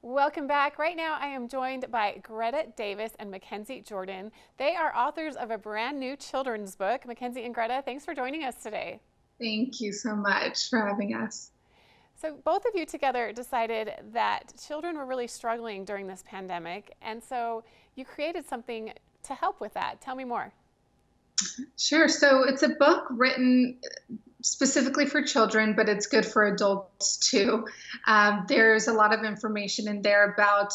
Welcome back. Right now, I am joined by Greta Davis and Makenzi Jordan. They are authors of a brand new children's book. Makenzi and Greta, thanks for joining us today. Thank you so much for having us. So, both of you together decided that children were really struggling during this pandemic, and so you created something to help with that. Tell me more. Sure. So it's a book written specifically for children, but it's good for adults too. There's a lot of information in there about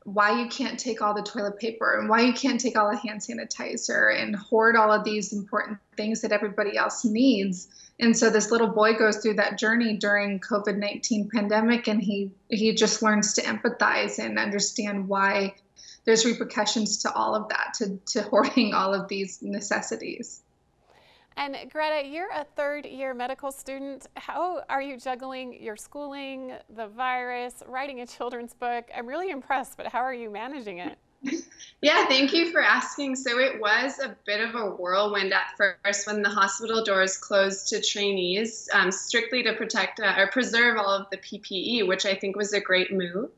why you can't take all the toilet paper and why you can't take all the hand sanitizer and hoard all of these important things that everybody else needs. And so this little boy goes through that journey during COVID-19 pandemic, and he just learns to empathize and understand why there's repercussions to all of that, to hoarding all of these necessities. And Greta, you're a third-year medical student. How are you juggling your schooling, the virus, writing a children's book? I'm really impressed, but how are you managing it? Yeah, thank you for asking. So it was a bit of a whirlwind at first when the hospital doors closed to trainees, strictly to protect or preserve all of the PPE, which I think was a great move.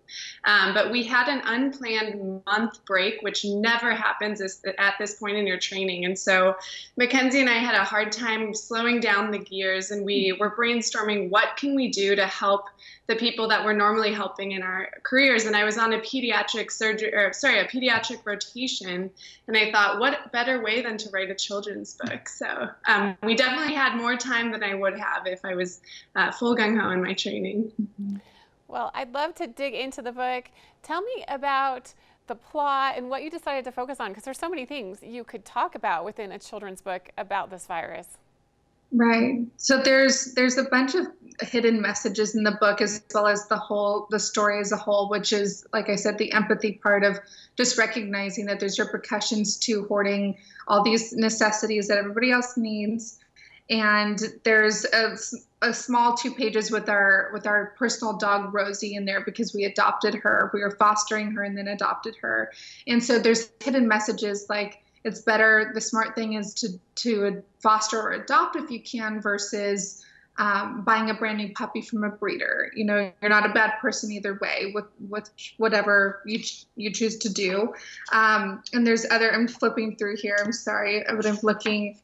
But we had an unplanned month break, which never happens at this point in your training. And so Makenzi and I had a hard time slowing down the gears, and we were brainstorming what can we do to help the people that we're normally helping in our careers. And I was on a pediatric rotation, and I thought, what better way than to write a children's book? So we definitely had more time than I would have if I was full gung-ho in my training. Well, I'd love to dig into the book. Tell me about the plot and what you decided to focus on, because there's so many things you could talk about within a children's book about this virus. Right. So there's a bunch of hidden messages in the book, as well as the story as a whole, which is, like I said, the empathy part of just recognizing that there's repercussions to hoarding all these necessities that everybody else needs. And there's a small 2 pages with our personal dog Rosie in there, because we adopted her. We were fostering her and then adopted her. And so there's hidden messages like, it's better, the smart thing is to foster or adopt if you can, versus buying a brand new puppy from a breeder. You know, you're not a bad person either way with whatever you choose to do. And there's I'm flipping through here, I'm sorry, but I'm looking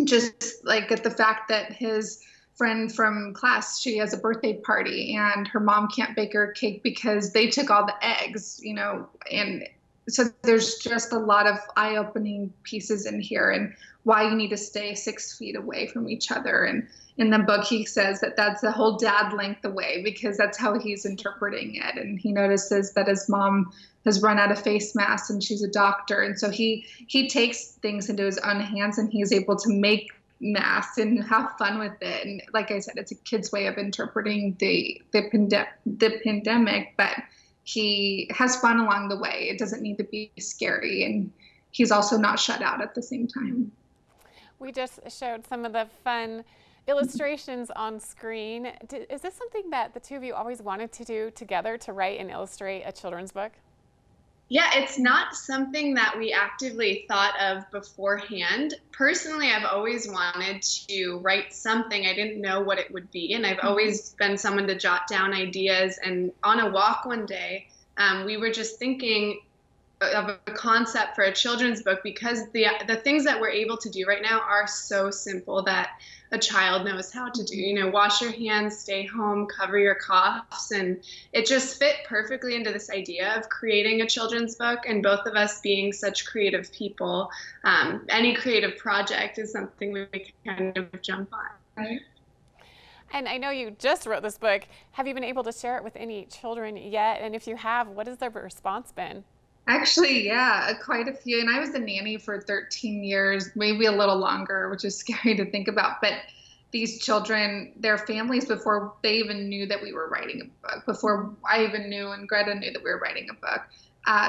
just like at the fact that his friend from class, she has a birthday party and her mom can't bake her a cake because they took all the eggs, you know, and so there's just a lot of eye-opening pieces in here, and why you need to stay 6 feet away from each other. And in the book, he says that that's a whole dad length away, because that's how he's interpreting it. And he notices that his mom has run out of face masks and she's a doctor. And so he takes things into his own hands, and he's able to make masks and have fun with it. And like I said, it's a kid's way of interpreting the pandemic, but he has fun along the way. It doesn't need to be scary, and he's also not shut out at the same time. We just showed some of the fun illustrations on screen. Is this something that the two of you always wanted to do together, to write and illustrate a children's book? Yeah, it's not something that we actively thought of beforehand. Personally, I've always wanted to write something. I didn't know what it would be, and I've always been someone to jot down ideas. And on a walk one day, we were just thinking of a concept for a children's book, because the things that we're able to do right now are so simple that a child knows how to do. You know, wash your hands, stay home, cover your coughs, and it just fit perfectly into this idea of creating a children's book. And both of us being such creative people, any creative project is something we kind of jump on. Right? And I know you just wrote this book. Have you been able to share it with any children yet? And if you have, what has their response been? Actually, yeah, quite a few. And I was a nanny for 13 years, maybe a little longer, which is scary to think about. But these children, their families, before they even knew that we were writing a book, before I even knew and Greta knew that we were writing a book,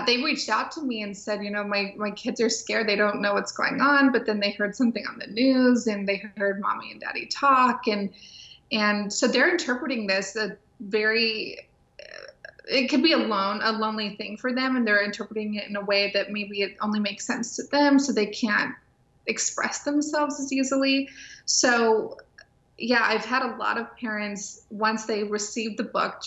they reached out to me and said, you know, my kids are scared. They don't know what's going on. But then they heard something on the news, and they heard mommy and daddy talk. And so they're interpreting this it could be a lonely thing for them, and they're interpreting it in a way that maybe it only makes sense to them, so they can't express themselves as easily. So yeah, I've had a lot of parents, once they received the book,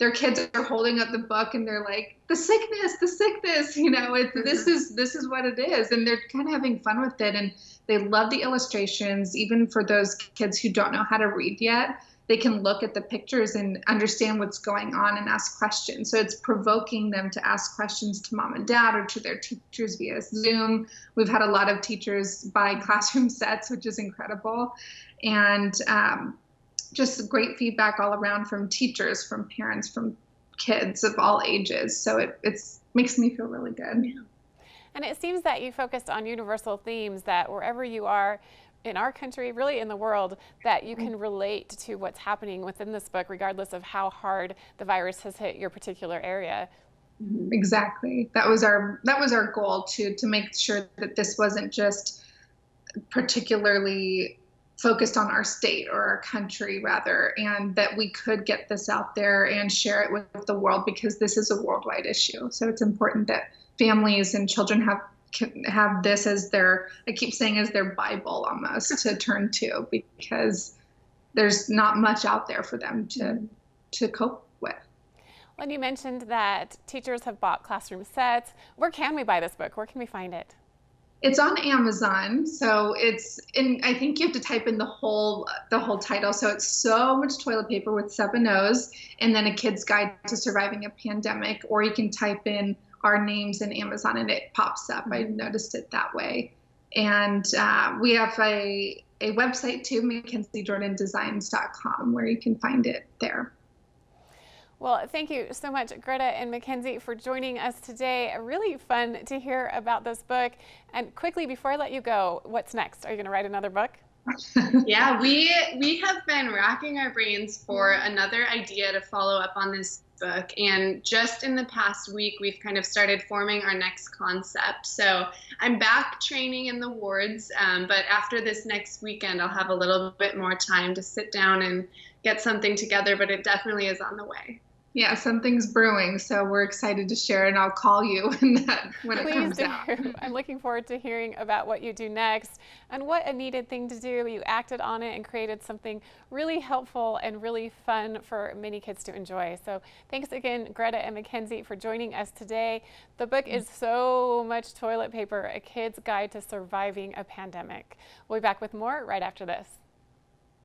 their kids are holding up the book and they're like, the sickness, you know, this is what it is. And they're kind of having fun with it. And they love the illustrations. Even for those kids who don't know how to read yet, they can look at the pictures and understand what's going on and ask questions. So it's provoking them to ask questions to mom and dad or to their teachers via Zoom. We've had a lot of teachers buy classroom sets, which is incredible. And just great feedback all around from teachers, from parents, from kids of all ages. So it makes me feel really good. Yeah. And it seems that you focused on universal themes that wherever you are in our country, really in the world, that you can relate to what's happening within this book, regardless of how hard the virus has hit your particular area. Exactly. That was our goal, to make sure that this wasn't just particularly focused on our state or our country, rather, and that we could get this out there and share it with the world, because this is a worldwide issue. So it's important that families and children have this as their, I keep saying, as their Bible almost to turn to, because there's not much out there for them to cope with. Well, and you mentioned that teachers have bought classroom sets. Where can we buy this book? Where can we find it? It's on Amazon, so I think you have to type in the whole title. So it's So Much Toilet Paper with 7 O's, and then A Kid's Guide to Surviving a Pandemic, or you can type in our names in Amazon and it pops up. I noticed it that way. And we have a website too, MakenziJordanDesigns.com, where you can find it there. Well, thank you so much, Greta and Makenzi, for joining us today. Really fun to hear about this book. And quickly, before I let you go, what's next? Are you going to write another book? Yeah, we have been racking our brains for another idea to follow up on this book. And just in the past week, we've kind of started forming our next concept. So I'm back training in the wards, but after this next weekend, I'll have a little bit more time to sit down and get something together, but it definitely is on the way. Yeah, something's brewing, so we're excited to share it, and I'll call you when it comes out. I'm looking forward to hearing about what you do next and what a needed thing to do. You acted on it and created something really helpful and really fun for many kids to enjoy. So thanks again, Greta and Makenzi, for joining us today. The book is So Much Toilet Paper, A Kid's Guide to Surviving a Pandemic. We'll be back with more right after this.